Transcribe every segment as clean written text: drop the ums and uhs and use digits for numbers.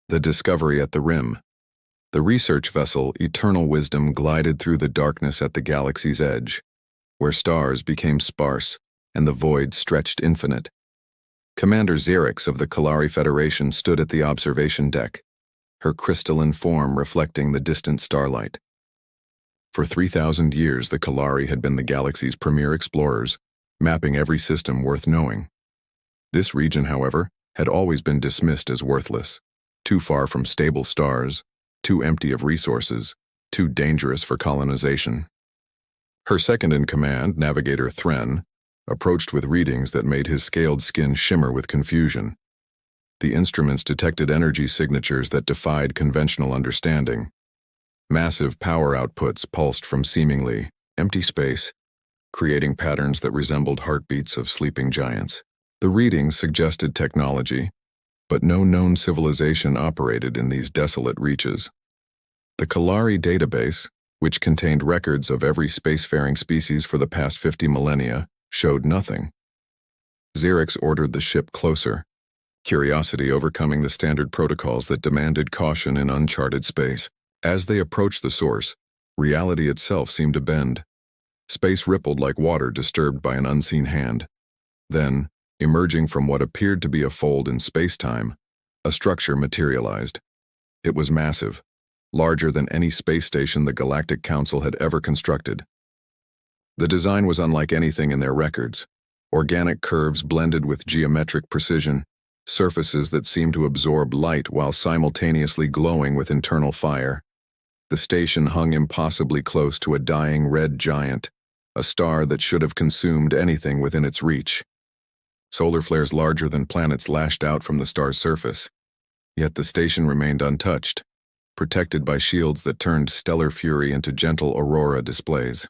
The discovery at the rim. The research vessel Eternal Wisdom glided through the darkness at the galaxy's edge, where stars became sparse and the void stretched infinite. Commander Xerix of the Kalari Federation stood at the observation deck, her crystalline form reflecting the distant starlight. For 3,000 years, the Kalari had been the galaxy's premier explorers, mapping every system worth knowing. This region, however, had always been dismissed as worthless, too far from stable stars, too empty of resources, too dangerous for colonization. Her second-in-command, Navigator Thren, approached with readings that made his scaled skin shimmer with confusion. The instruments detected energy signatures that defied conventional understanding. Massive power outputs pulsed from seemingly empty space, creating patterns that resembled heartbeats of sleeping giants. The readings suggested technology, but no known civilization operated in these desolate reaches. The Kalari database, which contained records of every spacefaring species for the past 50 millennia, showed nothing. Xerix ordered the ship closer, curiosity overcoming the standard protocols that demanded caution in uncharted space. As they approached the source, reality itself seemed to bend. Space rippled like water disturbed by an unseen hand. Then, emerging from what appeared to be a fold in space-time, a structure materialized. It was massive, larger than any space station the Galactic Council had ever constructed. The design was unlike anything in their records. Organic curves blended with geometric precision, surfaces that seemed to absorb light while simultaneously glowing with internal fire. The station hung impossibly close to a dying red giant, a star that should have consumed anything within its reach. Solar flares larger than planets lashed out from the star's surface, yet the station remained untouched, protected by shields that turned stellar fury into gentle aurora displays.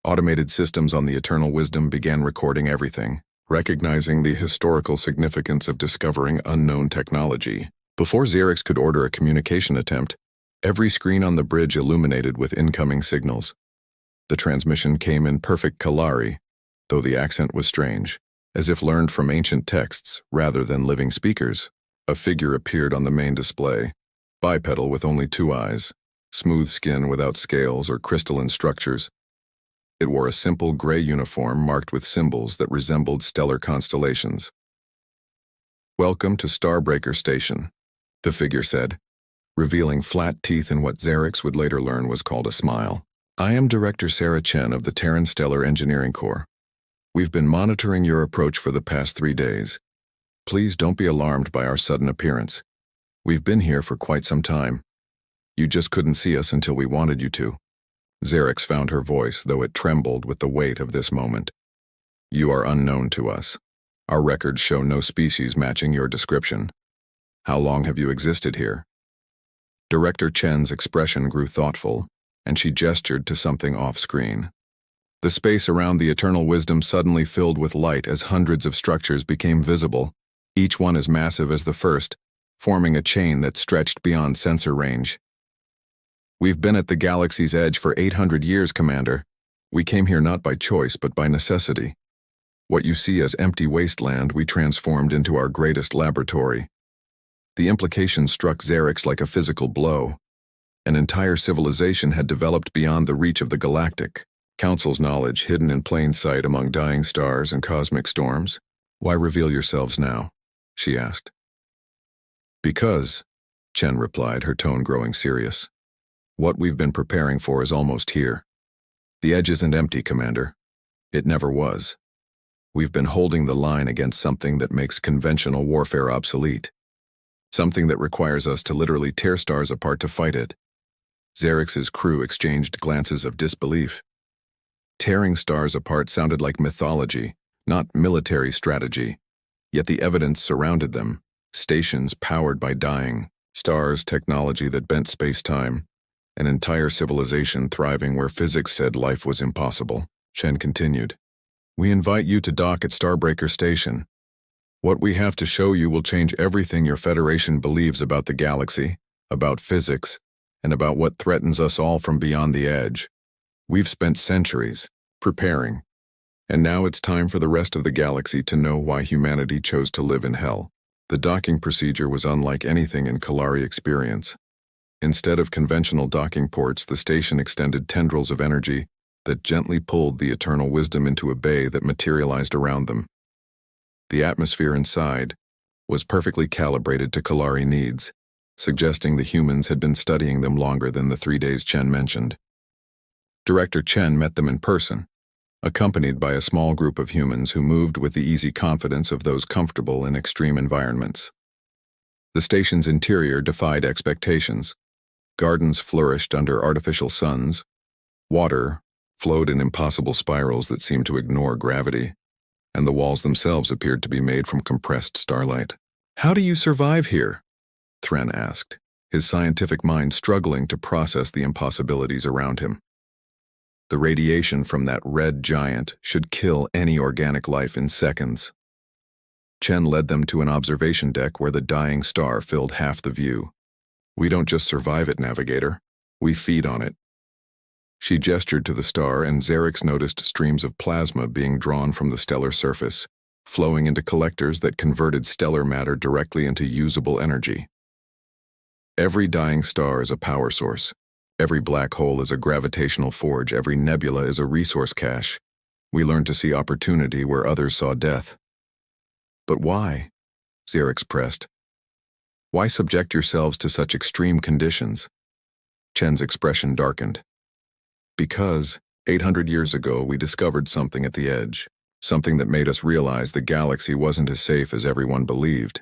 Automated systems on the Eternal Wisdom began recording everything, recognizing the historical significance of discovering unknown technology. Before Xerix could order a communication attempt, every screen on the bridge illuminated with incoming signals. The transmission came in perfect Kalari, though the accent was strange, as if learned from ancient texts rather than living speakers. A figure appeared on the main display, bipedal with only 2 eyes, smooth skin without scales or crystalline structures. It wore a simple gray uniform marked with symbols that resembled stellar constellations. "Welcome to Starbreaker Station," the figure said, revealing flat teeth in what Xerix would later learn was called a smile. "I am Director Sarah Chen of the Interstellar Engineering Corps. We've been monitoring your approach for the past 3 days. Please don't be alarmed by our sudden appearance. We've been here for quite some time. You just couldn't see us until we wanted you to." Xerix found her voice, though it trembled with the weight of this moment. "You are unknown to us. Our records show no species matching your description. How long have you existed here?" Director Chen's expression grew thoughtful, and she gestured to something off-screen. The space around the Eternal Wisdom suddenly filled with light as hundreds of structures became visible, each one as massive as the first, forming a chain that stretched beyond sensor range. "We've been at the galaxy's edge for 800 years, Commander. We came here not by choice but by necessity. What you see as empty wasteland we transformed into our greatest laboratory." The implication struck Xerix like a physical blow. An entire civilization had developed beyond the reach of the Galactic Council's knowledge, hidden in plain sight among dying stars and cosmic storms. "Why reveal yourselves now?" she asked. "Because," Chen replied, her tone growing serious. "What we've been preparing for is almost here. The edge isn't empty, Commander. It never was. We've been holding the line against something that makes conventional warfare obsolete. Something that requires us to literally tear stars apart to fight it." Xerix's crew exchanged glances of disbelief. Tearing stars apart sounded like mythology, not military strategy, yet the evidence surrounded them. Stations powered by dying stars, technology that bent space-time, an entire civilization thriving where physics said life was impossible. Chen continued, "We invite you to dock at Starbreaker Station. What we have to show you will change everything your Federation believes about the galaxy, about physics, and about what threatens us all from beyond the edge. We've spent centuries preparing, and now it's time for the rest of the galaxy to know why humanity chose to live in hell." The docking procedure was unlike anything in Kalari experience. Instead of conventional docking ports, the station extended tendrils of energy that gently pulled the eternal wisdom into a bay that materialized around them. The atmosphere inside was perfectly calibrated to Kalari needs, suggesting the humans had been studying them longer than the 3 days Chen mentioned. Director Chen met them in person, accompanied by a small group of humans who moved with the easy confidence of those comfortable in extreme environments. The station's interior defied expectations. Gardens flourished under artificial suns. Water flowed in impossible spirals that seemed to ignore gravity, and the walls themselves appeared to be made from compressed starlight. "How do you survive here?" Thren asked, his scientific mind struggling to process the impossibilities around him. The radiation from that red giant should kill any organic life in seconds. Chen led them to an observation deck where the dying star filled half the view. "We don't just survive it, Navigator. We feed on it." She gestured to the star, and Xerix noticed streams of plasma being drawn from the stellar surface, flowing into collectors that converted stellar matter directly into usable energy. Every dying star is a power source. Every black hole is a gravitational forge. Every nebula is a resource cache. We learned to see opportunity where others saw death. "But why?" Xerix pressed. "Why subject yourselves to such extreme conditions?" Chen's expression darkened. "Because, 800 years ago, we discovered something at the edge, something that made us realize the galaxy wasn't as safe as everyone believed.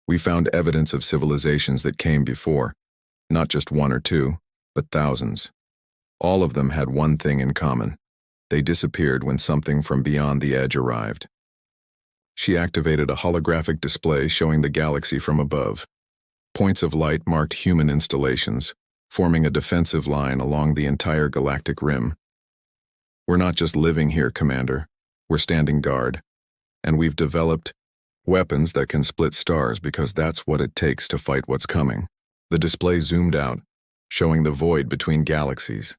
We found evidence of civilizations that came before, not just one or two, but thousands. All of them had one thing in common. They disappeared when something from beyond the edge arrived." She activated a holographic display showing the galaxy from above. Points of light marked human installations, forming a defensive line along the entire galactic rim. "We're not just living here, Commander. We're standing guard. And we've developed weapons that can split stars because that's what it takes to fight what's coming." The display zoomed out, showing the void between galaxies.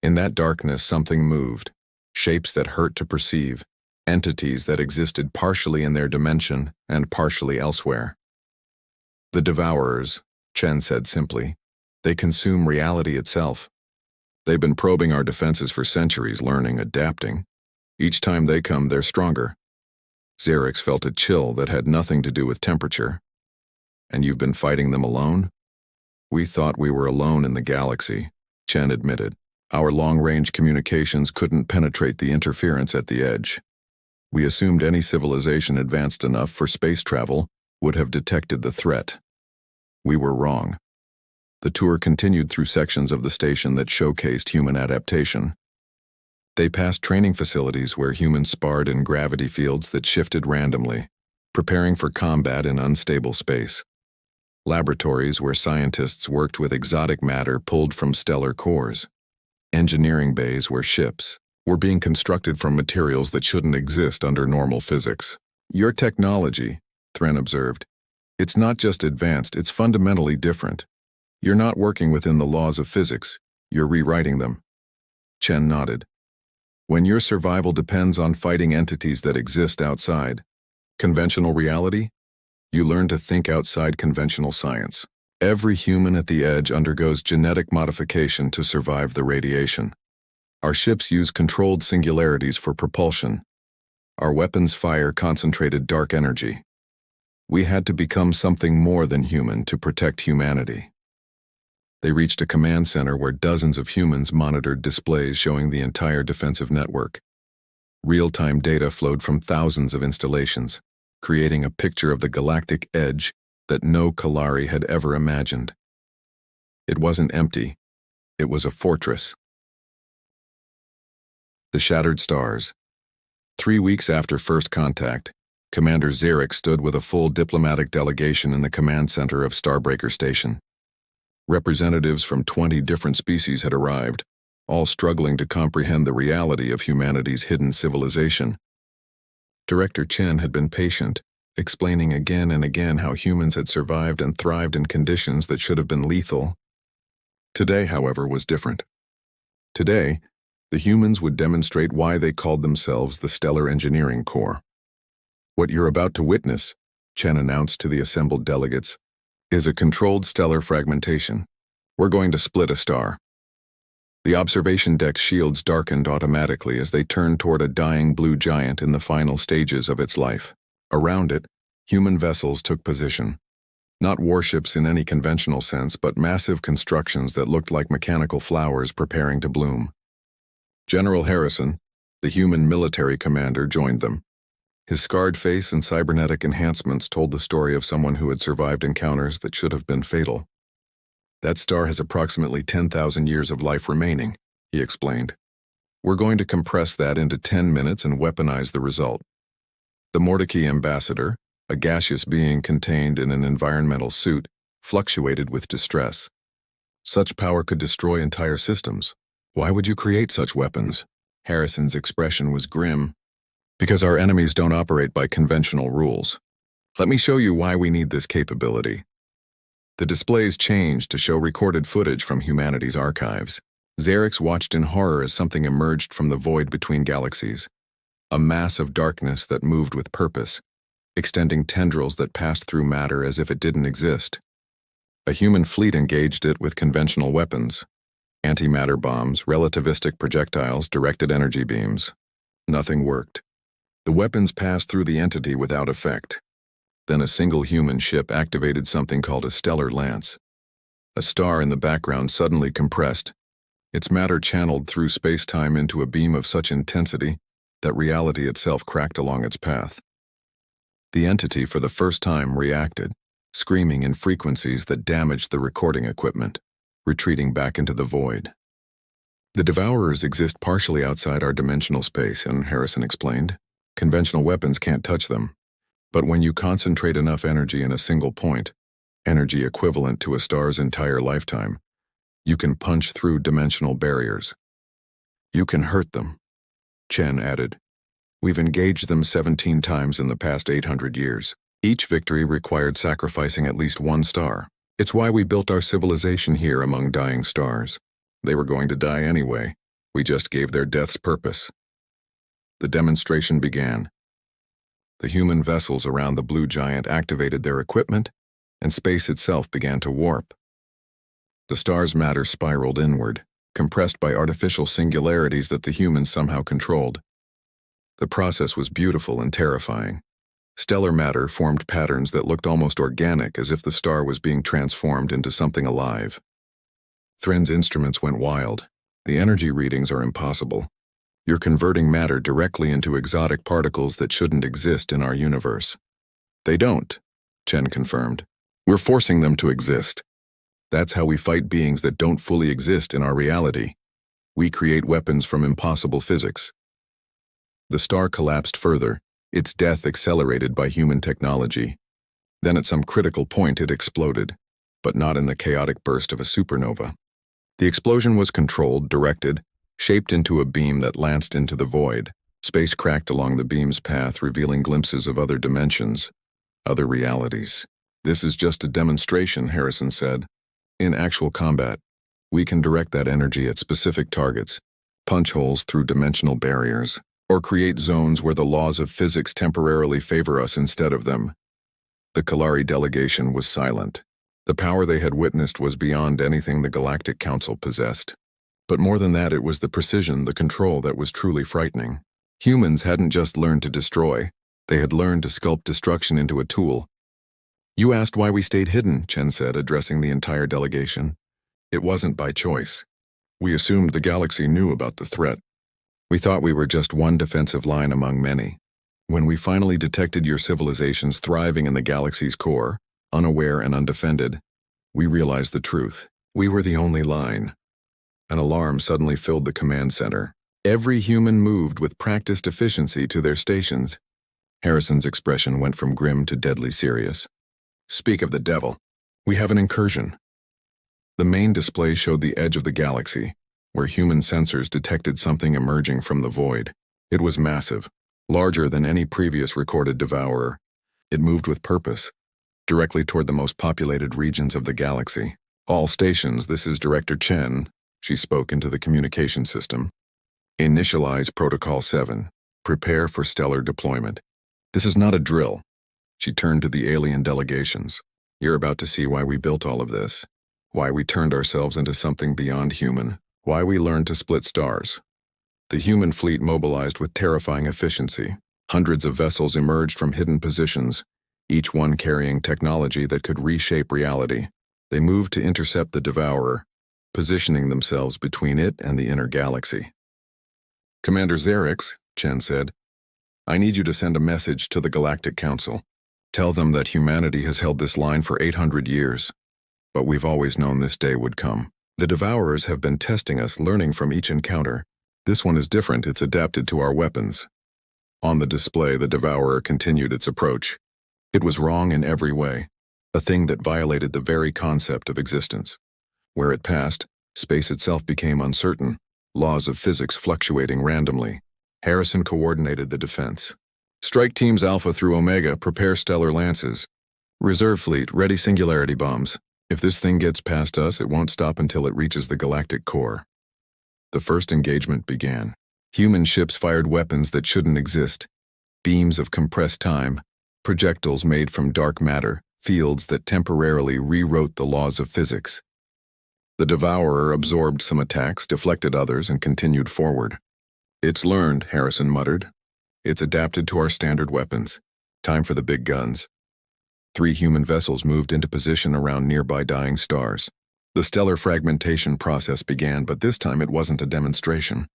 In that darkness, something moved, shapes that hurt to perceive, entities that existed partially in their dimension and partially elsewhere. "The Devourers," Chen said simply. "They consume reality itself. They've been probing our defenses for centuries, learning, adapting. Each time they come, they're stronger." Xerix felt a chill that had nothing to do with temperature. "And you've been fighting them alone?" "We thought we were alone in the galaxy," Chen admitted. "Our long-range communications couldn't penetrate the interference at the edge. We assumed any civilization advanced enough for space travel would have detected the threat. We were wrong." The tour continued through sections of the station that showcased human adaptation. They passed training facilities where humans sparred in gravity fields that shifted randomly, preparing for combat in unstable space. Laboratories where scientists worked with exotic matter pulled from stellar cores. Engineering bays where ships were being constructed from materials that shouldn't exist under normal physics. "Your technology," Thren observed, "it's not just advanced, it's fundamentally different. You're not working within the laws of physics, you're rewriting them." Chen nodded. "When your survival depends on fighting entities that exist outside conventional reality, you learn to think outside conventional science. Every human at the edge undergoes genetic modification to survive the radiation. Our ships use controlled singularities for propulsion. Our weapons fire concentrated dark energy. We had to become something more than human to protect humanity." They reached a command center where dozens of humans monitored displays showing the entire defensive network. Real-time data flowed from thousands of installations, creating a picture of the galactic edge that no Kalari had ever imagined. It wasn't empty. It was a fortress. The Shattered Stars. 3 weeks after first contact, Commander Xerix stood with a full diplomatic delegation in the command center of Starbreaker Station. Representatives from 20 different species had arrived, all struggling to comprehend the reality of humanity's hidden civilization. Director Chen had been patient, explaining again and again how humans had survived and thrived in conditions that should have been lethal. Today, however, was different. Today, the humans would demonstrate why they called themselves the Stellar Engineering Corps. "What you're about to witness," Chen announced to the assembled delegates, is a controlled stellar fragmentation. We're going to split a star. The observation deck's shields darkened automatically as they turned toward a dying blue giant in the final stages of its life. Around it, human vessels took position. Not warships in any conventional sense, but massive constructions that looked like mechanical flowers preparing to bloom. General Harrison, the human military commander, joined them. His scarred face and cybernetic enhancements told the story of someone who had survived encounters that should have been fatal. That star has approximately 10,000 years of life remaining, he explained. We're going to compress that into 10 minutes and weaponize the result. The Mordecai ambassador, a gaseous being contained in an environmental suit, fluctuated with distress. Such power could destroy entire systems. Why would you create such weapons? Harrison's expression was grim. Because our enemies don't operate by conventional rules. Let me show you why we need this capability. The displays changed to show recorded footage from humanity's archives. Xerix watched in horror as something emerged from the void between galaxies. A mass of darkness that moved with purpose, extending tendrils that passed through matter as if it didn't exist. A human fleet engaged it with conventional weapons. Antimatter bombs, relativistic projectiles, directed energy beams. Nothing worked. The weapons passed through the entity without effect. Then a single human ship activated something called a stellar lance. A star in the background suddenly compressed, its matter channeled through space-time into a beam of such intensity that reality itself cracked along its path. The entity for the first time reacted, screaming in frequencies that damaged the recording equipment, retreating back into the void. The Devourers exist partially outside our dimensional space, and Harrison explained. Conventional weapons can't touch them. But when you concentrate enough energy in a single point, energy equivalent to a star's entire lifetime, you can punch through dimensional barriers. You can hurt them. Chen added. We've engaged them 17 times in the past 800 years. Each victory required sacrificing at least one star. It's why we built our civilization here among dying stars. They were going to die anyway. We just gave their deaths purpose. The demonstration began. The human vessels around the blue giant activated their equipment, and space itself began to warp. The star's matter spiraled inward, compressed by artificial singularities that the humans somehow controlled. The process was beautiful and terrifying. Stellar matter formed patterns that looked almost organic, as if the star was being transformed into something alive. Thren's instruments went wild. The energy readings are impossible. You're converting matter directly into exotic particles that shouldn't exist in our universe. They don't, Chen confirmed. We're forcing them to exist. That's how we fight beings that don't fully exist in our reality. We create weapons from impossible physics. The star collapsed further, its death accelerated by human technology. Then at some critical point it exploded, but not in the chaotic burst of a supernova. The explosion was controlled, directed, shaped into a beam that lanced into the void. Space cracked along the beam's path, revealing glimpses of other dimensions, other realities. This is just a demonstration, Harrison said. In actual combat, we can direct that energy at specific targets, punch holes through dimensional barriers, or create zones where the laws of physics temporarily favor us instead of them. The Kalari delegation was silent. The power they had witnessed was beyond anything the Galactic Council possessed. But more than that, it was the precision, the control that was truly frightening. Humans hadn't just learned to destroy, they had learned to sculpt destruction into a tool. You asked why we stayed hidden, Chen said, addressing the entire delegation. It wasn't by choice. We assumed the galaxy knew about the threat. We thought we were just one defensive line among many. When we finally detected your civilizations thriving in the galaxy's core, unaware and undefended, we realized the truth. We were the only line. An alarm suddenly filled the command center. Every human moved with practiced efficiency to their stations. Harrison's expression went from grim to deadly serious. Speak of the devil. We have an incursion. The main display showed the edge of the galaxy, where human sensors detected something emerging from the void. It was massive, larger than any previous recorded devourer. It moved with purpose, directly toward the most populated regions of the galaxy. All stations, this is Director Chen. She spoke into the communication system. Initialize Protocol 7. Prepare for stellar deployment. This is not a drill. She turned to the alien delegations. You're about to see why we built all of this. Why we turned ourselves into something beyond human. Why we learned to split stars. The human fleet mobilized with terrifying efficiency. Hundreds of vessels emerged from hidden positions, each one carrying technology that could reshape reality. They moved to intercept the Devourer, positioning themselves between it and the inner galaxy. Commander Xerix, Chen said, I need you to send a message to the Galactic Council. Tell them that humanity has held this line for 800 years. But we've always known this day would come. The Devourers have been testing us, learning from each encounter. This one is different, it's adapted to our weapons. On the display, the Devourer continued its approach. It was wrong in every way, a thing that violated the very concept of existence. Where it passed, space itself became uncertain, laws of physics fluctuating randomly. Harrison coordinated the defense. Strike teams Alpha through Omega, prepare stellar lances. Reserve fleet, ready singularity bombs. If this thing gets past us, it won't stop until it reaches the galactic core. The first engagement began. Human ships fired weapons that shouldn't exist. Beams of compressed time, projectiles made from dark matter, fields that temporarily rewrote the laws of physics. The Devourer absorbed some attacks, deflected others, and continued forward. It's learned, Harrison muttered. It's adapted to our standard weapons. Time for the big guns. 3 human vessels moved into position around nearby dying stars. The stellar fragmentation process began, but this time it wasn't a demonstration.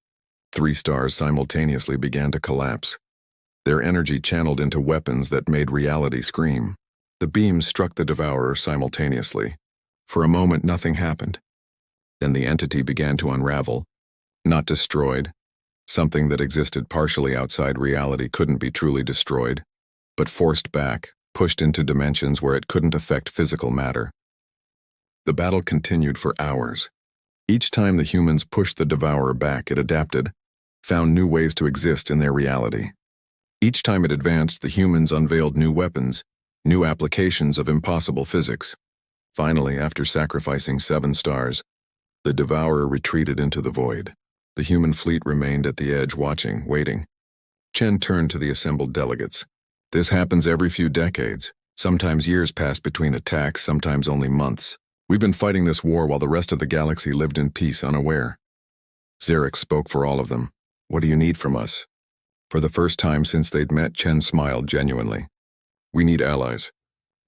3 stars simultaneously began to collapse. Their energy channeled into weapons that made reality scream. The beams struck the Devourer simultaneously. For a moment, nothing happened. Then the entity began to unravel. Not destroyed. Something that existed partially outside reality couldn't be truly destroyed, but forced back, pushed into dimensions where it couldn't affect physical matter. The battle continued for hours. Each time the humans pushed the Devourer back, it adapted, found new ways to exist in their reality. Each time it advanced, the humans unveiled new weapons, new applications of impossible physics. Finally, after sacrificing 7 stars, the Devourer retreated into the void. The human fleet remained at the edge, watching, waiting. Chen turned to the assembled delegates. This happens every few decades. Sometimes years pass between attacks, sometimes only months. We've been fighting this war while the rest of the galaxy lived in peace, unaware. Xerix spoke for all of them. What do you need from us? For the first time since they'd met, Chen smiled genuinely. We need allies.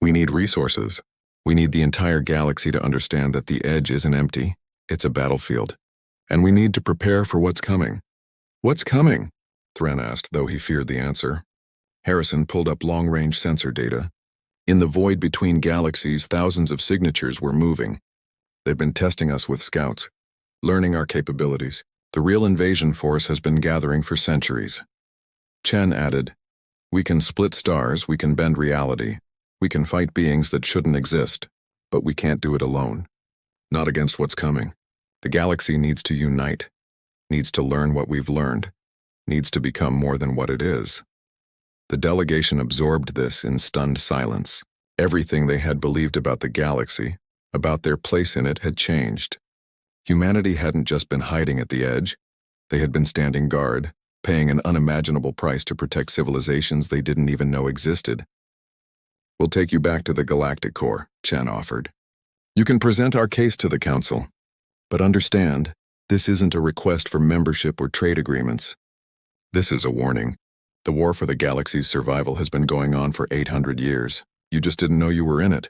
We need resources. We need the entire galaxy to understand that the edge isn't empty. It's a battlefield. And we need to prepare for what's coming. What's coming? Thran asked, though he feared the answer. Harrison pulled up long-range sensor data. In the void between galaxies, thousands of signatures were moving. They've been testing us with scouts, learning our capabilities. The real invasion force has been gathering for centuries. Chen added, we can split stars, we can bend reality, we can fight beings that shouldn't exist, but we can't do it alone. Not against what's coming. The galaxy needs to unite, needs to learn what we've learned, needs to become more than what it is. The delegation absorbed this in stunned silence. Everything they had believed about the galaxy, about their place in it, had changed. Humanity hadn't just been hiding at the edge. They had been standing guard, paying an unimaginable price to protect civilizations they didn't even know existed. We'll take you back to the galactic core, Chen offered. You can present our case to the Council. But understand, this isn't a request for membership or trade agreements. This is a warning. The war for the galaxy's survival has been going on for 800 years. You just didn't know you were in it.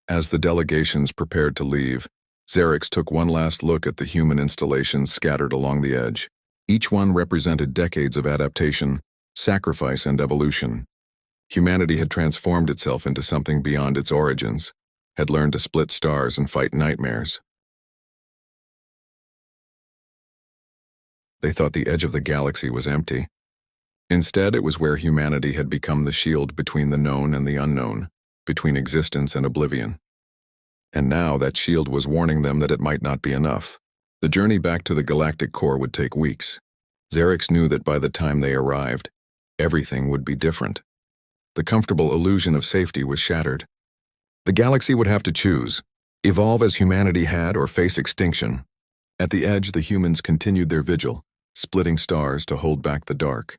As the delegations prepared to leave, Xerix took one last look at the human installations scattered along the edge. Each one represented decades of adaptation, sacrifice, and evolution. Humanity had transformed itself into something beyond its origins, had learned to split stars and fight nightmares. They thought the edge of the galaxy was empty. Instead, it was where humanity had become the shield between the known and the unknown, between existence and oblivion. And now that shield was warning them that it might not be enough. The journey back to the galactic core would take weeks. Xerix knew that by the time they arrived, everything would be different. The comfortable illusion of safety was shattered. The galaxy would have to choose, evolve as humanity had or face extinction. At the edge, the humans continued their vigil, splitting stars to hold back the dark.